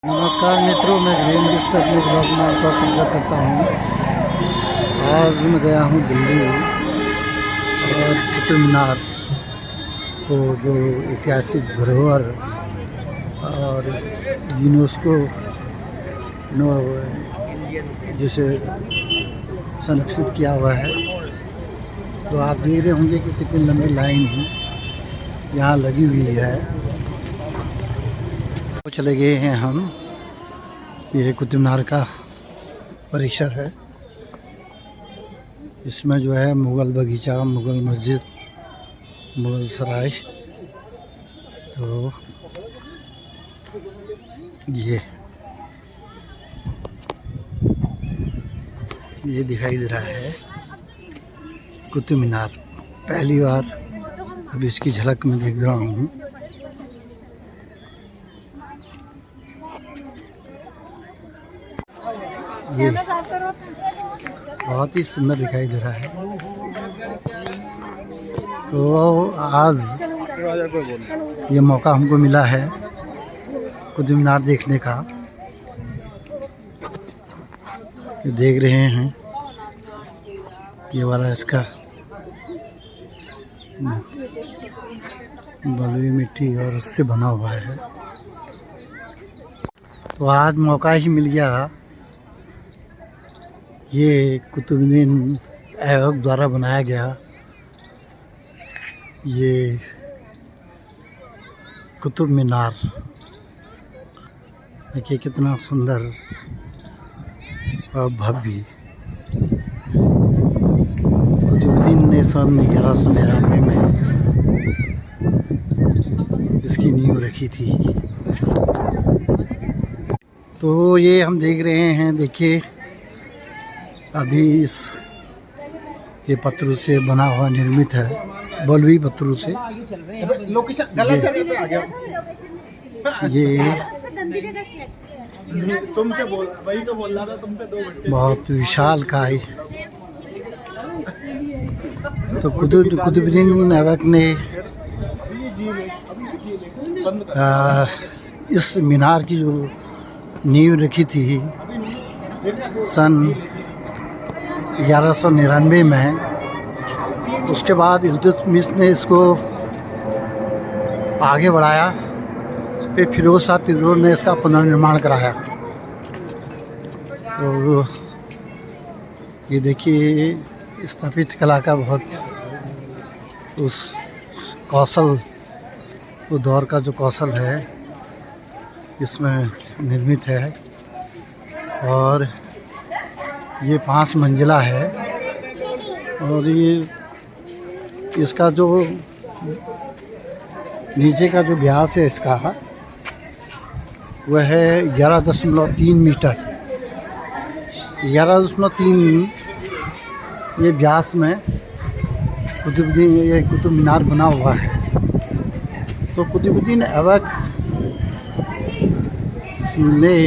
नमस्कार मित्रों, मैं ग्रीन लिस्ट अपने ब्लॉग में आपका स्वागत करता हूँ। आज मैं गया हूँ दिल्ली और कुतुब मीनार को जो ऐतिहासिक धरोहर और यूनेस्को जिसे संरक्षित किया हुआ है। तो आप देख रहे होंगे कि कितनी लंबी लाइन यहाँ लगी हुई है। चले गए हैं हम। ये कुतुब मीनार का परिसर है। इसमें जो है मुग़ल बगीचा, मुग़ल मस्जिद, मुग़ल सराय, तो ये दिखाई दे रहा है कुतुब मीनार। पहली बार अब इसकी झलक में देख रहा हूँ। ये बहुत ही सुंदर दिखाई दे रहा है। तो आज ये मौका हमको मिला है कुतुब मीनार देखने का। ये देख रहे हैं, ये वाला इसका बलुई मिट्टी और उससे बना हुआ है। तो आज मौका ही मिल गया। ये कुतुबुद्दीन ऐबक द्वारा बनाया गया ये कुतुब मीनार, देखिए कितना सुंदर और भव्य। कुतुबुद्दीन ने सन 1199 में इसकी नींव रखी थी। तो ये हम देख रहे हैं, देखिए अभी ये पत्थरों से बना हुआ निर्मित है, बलुई पत्थरों से। ये तुमसे बोल, वही तो बोल रहा था तुमसे 2 घंटे। बहुत विशालकाय। तो कुतुबुद्दीन ऐबक ने इस मीनार की जो नींव रखी थी सन 1199 में। उसके बाद इल्तुतमिश ने इसको आगे बढ़ाया, फिर फिरोज शाह तुगलक ने इसका पुनर्निर्माण कराया। तो ये देखिए स्थापित कला का बहुत उस कौशल, वो दौर का जो कौशल है इसमें निर्मित है। और ये 5 मंजिला है। और ये इसका जो नीचे का जो व्यास है इसका वह है 11.3 मीटर। 11.3 ये व्यास में ये कुतुब मीनार बना हुआ है। तो कुतुबुद्दीन ऐबक ने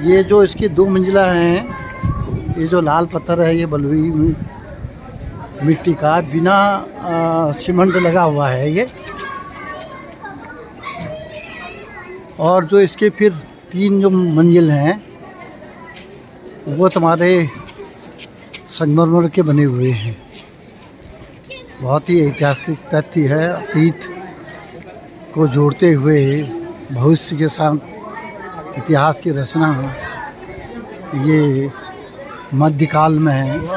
ये जो इसकी 2 मंजिला हैं, ये जो लाल पत्थर है ये बलुई मिट्टी का, बिना सीमेंट लगा हुआ है ये। और जो इसके फिर 3 जो मंजिल हैं वो तुम्हारे संगमरमर के बने हुए हैं। बहुत ही ऐतिहासिक तथ्य है। अतीत को जोड़ते हुए भविष्य के साथ इतिहास की रचना ये मध्यकाल में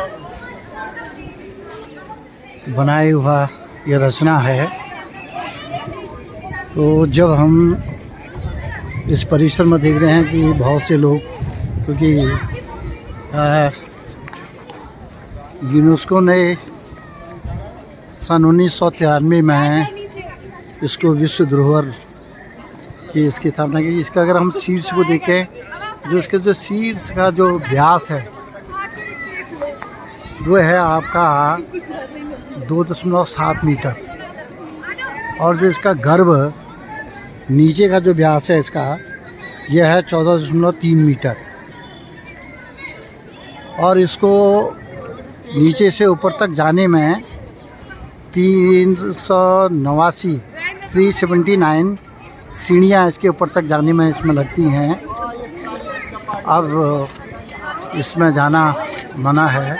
बनाया हुआ ये रचना है। तो जब हम इस परिसर में देख रहे हैं कि बहुत से लोग, क्योंकि यूनेस्को ने सन 1993 में इसको विश्व धरोहर की इसकी स्थापना की। इसका अगर हम शीर्ष को देखें, जो इसके जो शीर्ष का जो व्यास है वो है आपका 2.7 मीटर। और जो इसका गर्भ नीचे का जो व्यास है इसका यह है 14.3 मीटर। और इसको नीचे से ऊपर तक जाने में 379 सीढ़ियाँ इसके ऊपर तक जाने में इसमें लगती हैं। अब इसमें जाना मना है,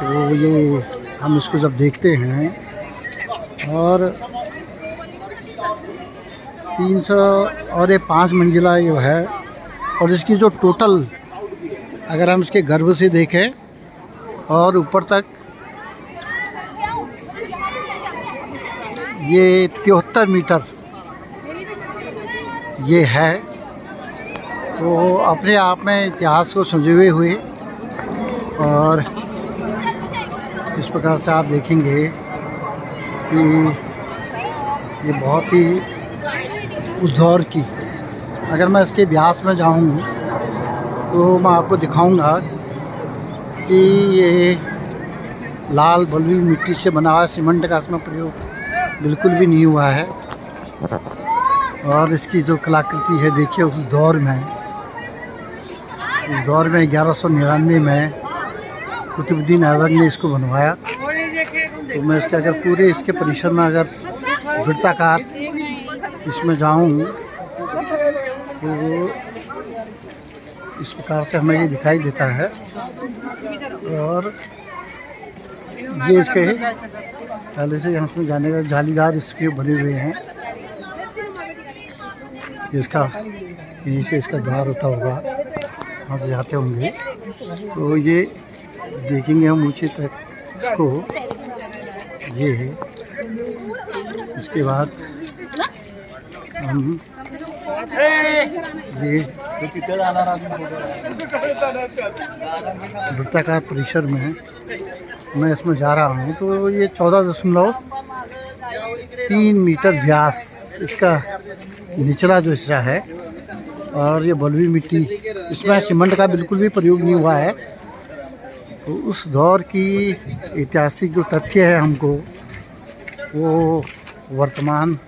तो ये हम इसको जब देखते हैं और 300 और ये 5 मंजिला ये है। और इसकी जो टोटल अगर हम इसके गर्भ से देखें और ऊपर तक ये 73 मीटर ये है। तो अपने आप में इतिहास को संजोए हुए और इस प्रकार से आप देखेंगे कि ये बहुत ही उस दौर की, अगर मैं इसके इतिहास में जाऊँ तो मैं आपको दिखाऊंगा कि ये लाल बलुई मिट्टी से बना हुआ सीमेंट का इसमें प्रयोग बिल्कुल भी नहीं हुआ है। और इसकी जो कलाकृति है देखिए, उस दौर में 1199 में कुतुबुद्दीन ऐबक ने इसको बनवाया। तो मैं इसके अगर पूरे इसके परिसर में अगर वृत्ताकार इसमें जाऊं तो इस प्रकार से हमें ये दिखाई देता है। और ये इसके पहले से यहाँ उसमें जाने का जालीदार इसके बने हुए हैं। इसका यहीं से इसका द्वार होता होगा, वहाँ से जाते होंगे। तो ये देखेंगे हम ऊंचे तक इसको। ये है, इसके बाद हम ये वृत्ताकार परिसर में मैं इसमें जा रहा हूँ। तो ये 14.3 मीटर व्यास इसका निचला जो हिस्सा है। और ये बलुई मिट्टी, इसमें सीमेंट का बिल्कुल भी प्रयोग नहीं हुआ है। तो उस दौर की ऐतिहासिक जो तथ्य है हमको वो वर्तमान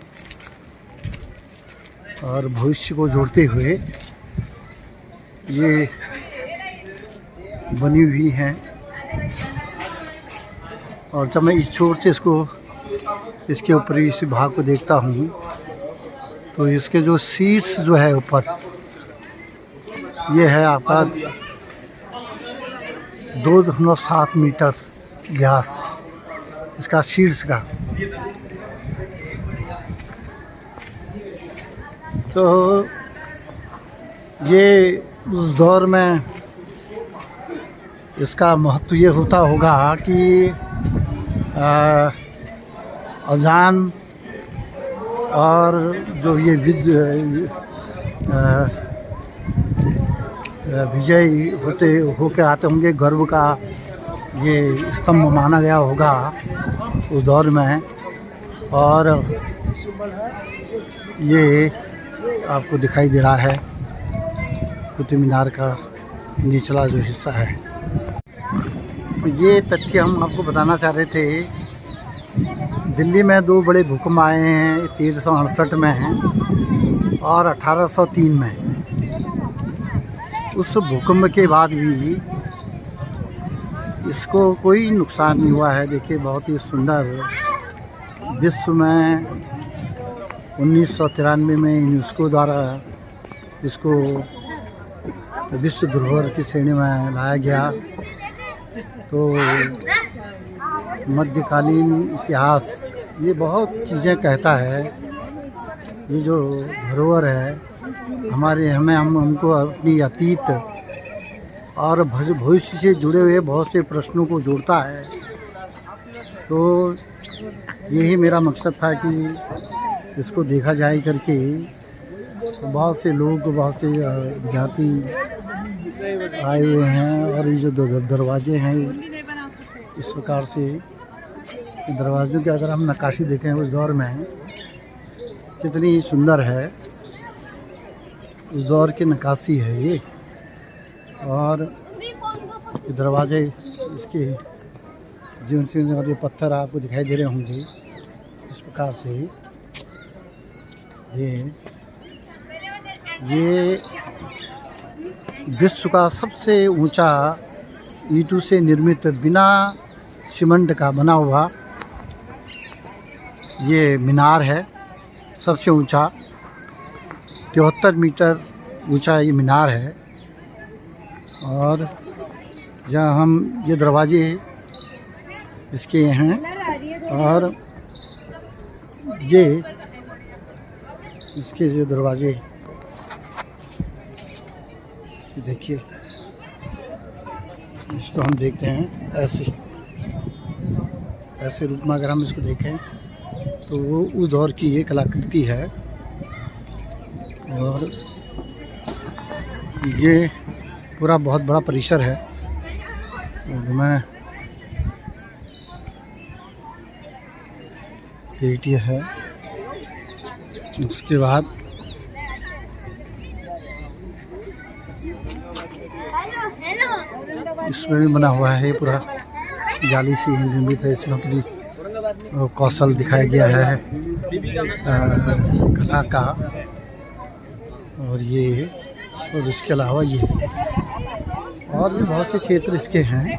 और भविष्य को जोड़ते हुए ये बनी हुई हैं। और जब मैं इस छोर से इसके ऊपरी इस भाग को देखता हूँ तो इसके जो शीर्ष जो है ऊपर, ये है आपका 2.7 मीटर व्यास इसका शीर्ष का। तो ये उस दौर में इसका महत्व ये होता होगा कि अजान और जो ये विजय होके आते होंगे, गर्व का ये स्तंभ माना गया होगा उस दौर में। और ये आपको दिखाई दे रहा है कुतुब मीनार का निचला जो हिस्सा है। ये तथ्य हम आपको बताना चाह रहे थे। दिल्ली में 2 बड़े भूकंप आए हैं, 1368 में हैं और 1803 में। उस भूकंप के बाद भी इसको कोई नुकसान नहीं हुआ है। देखिए, बहुत ही सुंदर, विश्व में 1993 में यूनेस्को द्वारा इसको विश्व धरोहर की श्रेणी में लाया गया। तो मध्यकालीन इतिहास ये बहुत चीज़ें कहता है। ये जो धरोहर है हमको अपनी अतीत और भविष्य से जुड़े हुए बहुत से प्रश्नों को जोड़ता है। तो यही मेरा मकसद था कि इसको देखा जाए करके। तो बहुत से लोग, बहुत से विद्यार्थी आए हुए हैं। और ये जो दरवाजे हैं इस प्रकार से, दरवाज़ों की अगर हम नक्काशी देखें उस दौर में कितनी सुंदर है, उस दौर की नक्काशी है ये। और दरवाजे इसके जीवन से और ये पत्थर आपको दिखाई दे रहे होंगे इस प्रकार से। ये विश्व का सबसे ऊंचा ईंटों से निर्मित बिना सीमेंट का बना हुआ ये मीनार है, सबसे ऊंचा। 73 मीटर ऊंचा ये मीनार है। और जहाँ हम ये दरवाजे इसके हैं और ये इसके जो दरवाजे ये देखिए, इसको हम देखते हैं ऐसे रूप में। अगर हम इसको देखें तो वो उस दौर की ये कलाकृति है। और ये पूरा बहुत बड़ा परिसर है। और मैं ये है, उसके बाद इसमें भी बना हुआ है पूरा जाली से निर्मित है। इसमें पूरी कौशल दिखाया गया है कला का। और ये और इसके अलावा ये और भी बहुत से क्षेत्र इसके हैं।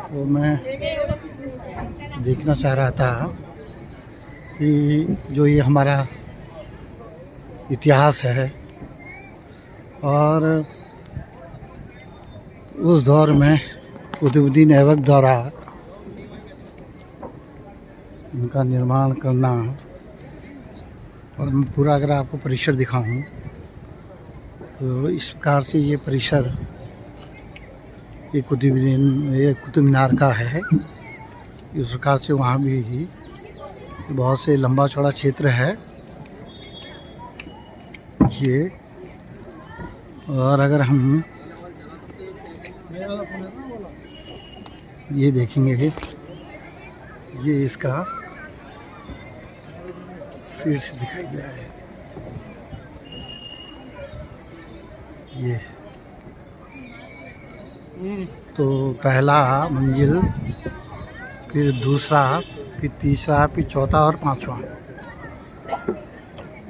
तो मैं देखना चाह रहा था कि जो ये हमारा इतिहास है और उस दौर में कुतुबुद्दीन ऐबक द्वारा इनका निर्माण करना। और मैं पूरा अगर आपको परिसर दिखाऊं तो इस प्रकार से ये परिसर ये कुतुब मीनार का है। इस प्रकार से वहाँ भी बहुत से लंबा चौड़ा क्षेत्र है ये। और अगर हम ये देखेंगे, ये इसका शीर्ष दिखाई दे रहा है। ये तो पहला मंजिल, फिर दूसरा, फिर तीसरा, फिर चौथा और पांचवा।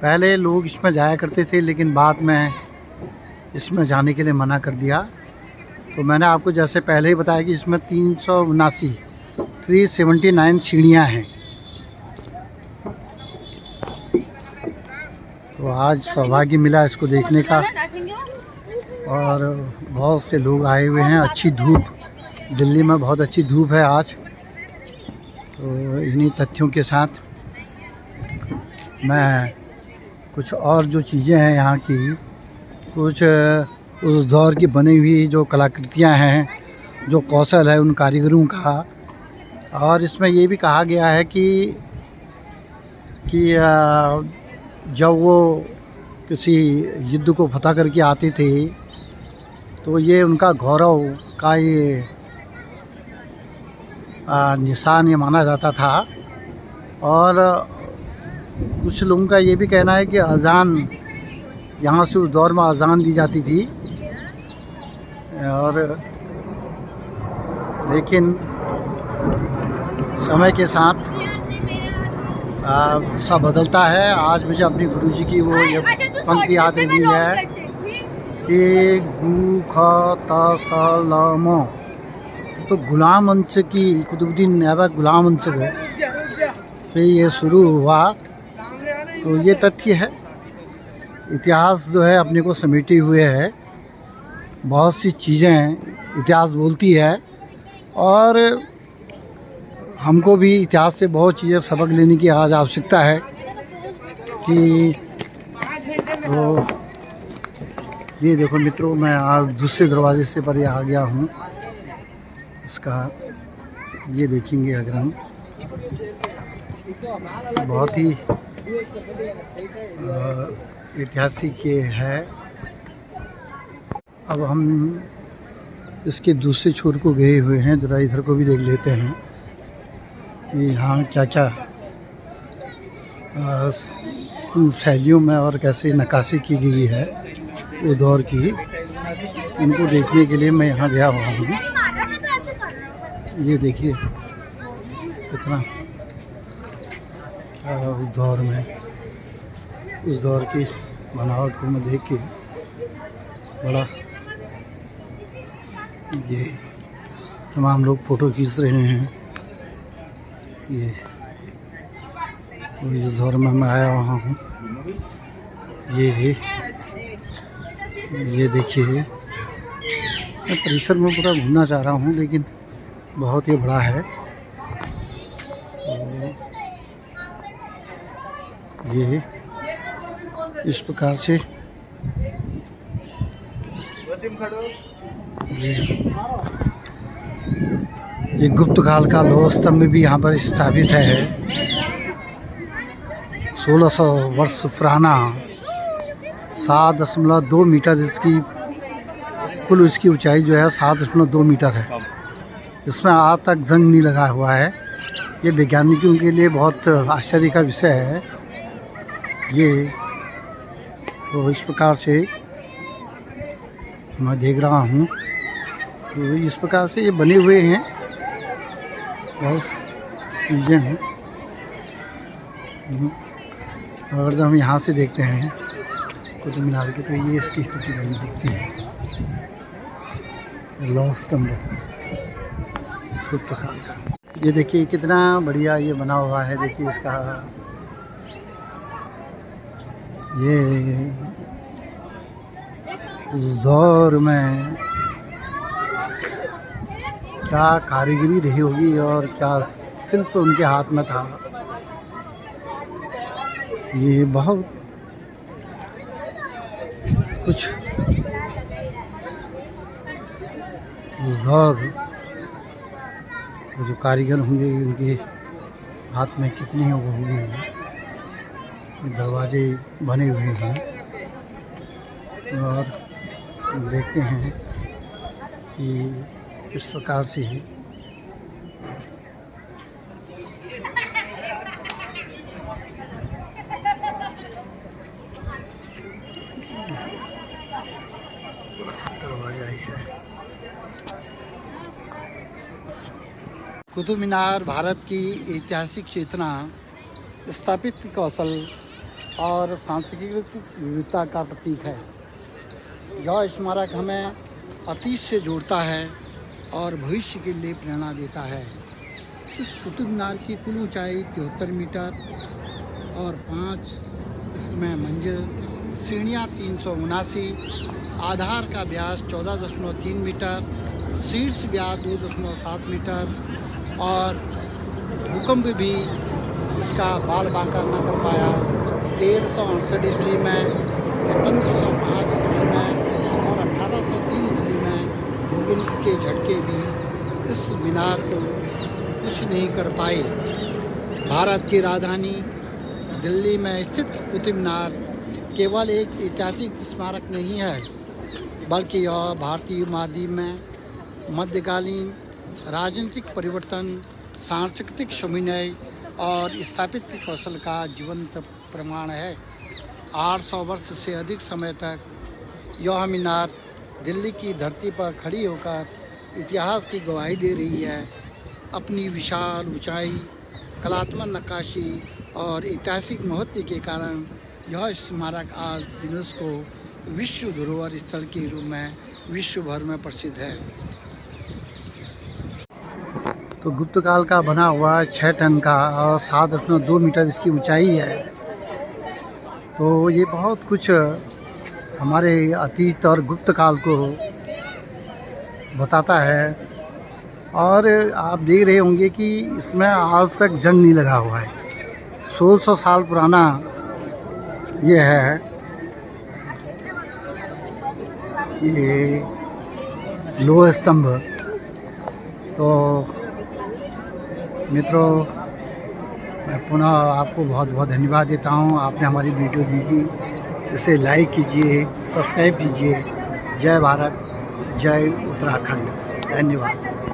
पहले लोग इसमें जाया करते थे, लेकिन बाद में इसमें जाने के लिए मना कर दिया। तो मैंने आपको जैसे पहले ही बताया कि इसमें 379 सीढ़ियाँ हैं। तो आज सौभाग्य मिला इसको देखने का और बहुत से लोग आए हुए हैं। अच्छी धूप, दिल्ली में बहुत अच्छी धूप है आज। तो इन्हीं तथ्यों के साथ मैं कुछ और जो चीज़ें हैं यहाँ की, कुछ उस दौर की बनी हुई जो कलाकृतियाँ हैं, जो कौशल है उन कारीगरों का। और इसमें ये भी कहा गया है कि जब वो किसी युद्ध को फतह करके आते थे तो ये उनका गौरव का ये निशान ये माना जाता था। और कुछ लोगों का ये भी कहना है कि अजान यहाँ से उस दौर में अजान दी जाती थी। और लेकिन समय के साथ सब बदलता है। आज मुझे अपनी गुरुजी की वो ये पंक्ति याद रही है कि गु ख त स ल म। तो गुलाम अंश की, कुतुबुद्दीन ऐबक गुलाम अंश से ये शुरू हुआ। तो ये तथ्य है, इतिहास जो है अपने को समेटे हुए है। बहुत सी चीज़ें इतिहास बोलती है और हमको भी इतिहास से बहुत चीज़ें सबक लेने की आज आवश्यकता है कि तो ये देखो मित्रों, मैं आज दूसरे दरवाजे से पर आ गया हूँ। इसका ये देखेंगे अगर हम, बहुत ही ऐतिहासिक ये है। अब हम इसके दूसरे छोर को गए हुए हैं, ज़रा इधर को भी देख लेते हैं कि यहाँ क्या क्या शैलियों में और कैसे नक्काशी की गई है उस दौर की। इनको देखने के लिए मैं यहाँ गया हुआ हूँ। ये देखिए कितना क्या उस दौर में, उस दौर की बनावट को मैं देख के बड़ा, ये तमाम लोग फ़ोटो खींच रहे हैं। ये तो इस दौर में मैं आया हुआ हूँ। ये देखिए, मैं परिसर में पूरा घूमना चाह रहा हूँ लेकिन बहुत ही बड़ा है। ये इस प्रकार से ये गुप्त काल का लौह स्तंभ भी यहाँ पर स्थापित है। 1600 वर्ष पुराना, 7.2 मीटर इसकी कुल इसकी ऊंचाई जो है 7.2 मीटर है। इसमें आज तक जंग नहीं लगा हुआ है। ये वैज्ञानिकों के लिए बहुत आश्चर्य का विषय है। ये तो इस प्रकार से मैं देख रहा हूँ, तो इस प्रकार से ये बने हुए हैं, बहुत चीज़ें हैं। अगर जब हम यहाँ से देखते हैं कुतुब मीनार की, तो ये इसकी स्थिति बनी दिखती है। लौह स्तंभ गुप्त काल का। ये देखिए कितना बढ़िया ये बना हुआ है। देखिए इसका ये इस दौर में क्या कारीगरी रही होगी और क्या शिल्प उनके हाथ में था। ये बहुत कुछ दौर जो कारीगर होंगे उनके हाथ में कितनी वो होंगी। दरवाजे बने हुए हैं और देखते हैं कि किस प्रकार से दरवाजा ही है। कुतुब मीनार भारत की ऐतिहासिक चेतना, स्थापित कौशल और सांस्कृतिक विविधता का प्रतीक है। यह स्मारक हमें अतीत से जोड़ता है और भविष्य के लिए प्रेरणा देता है। इस कुतुब मीनार की कुल ऊंचाई 73 मीटर और 5 इसमें मंजिल, सीढ़ियाँ 379, आधार का व्यास 14.3 मीटर, शीर्ष व्यास 2.7 मीटर और भूकंप भी इसका बाल बांका न कर पाया। 1368 ईस्वी में, 1505 ईस्वी में और 1803 ईस्वी में भूकंप के झटके भी इस मीनार को कुछ नहीं कर पाए। भारत की राजधानी दिल्ली में स्थित कुतुब मीनार केवल एक ऐतिहासिक स्मारक नहीं है, बल्कि यह भारतीय महाद्वीप में मध्यकालीन राजनीतिक परिवर्तन, सांस्कृतिक समन्वय और स्थापित कौशल का जीवंत प्रमाण है। 800 वर्ष से अधिक समय तक यह मीनार दिल्ली की धरती पर खड़ी होकर इतिहास की गवाही दे रही है। अपनी विशाल ऊंचाई, कलात्मक नक्काशी और ऐतिहासिक महत्व के कारण यह स्मारक आज यूनेस्को विश्व धरोहर स्थल के रूप में विश्व भर में प्रसिद्ध है। तो गुप्त काल का बना हुआ 6 टन का और 7.2 मीटर इसकी ऊंचाई है। तो ये बहुत कुछ हमारे अतीत और गुप्त काल को बताता है। और आप देख रहे होंगे कि इसमें आज तक जंग नहीं लगा हुआ है। 1600 साल पुराना ये है। ये लोह स्तंभ। तो मित्रों, मैं पुनः आपको बहुत बहुत धन्यवाद देता हूं। आपने हमारी वीडियो देखी, इसे लाइक कीजिए, सब्सक्राइब कीजिए। जय भारत, जय उत्तराखंड। धन्यवाद।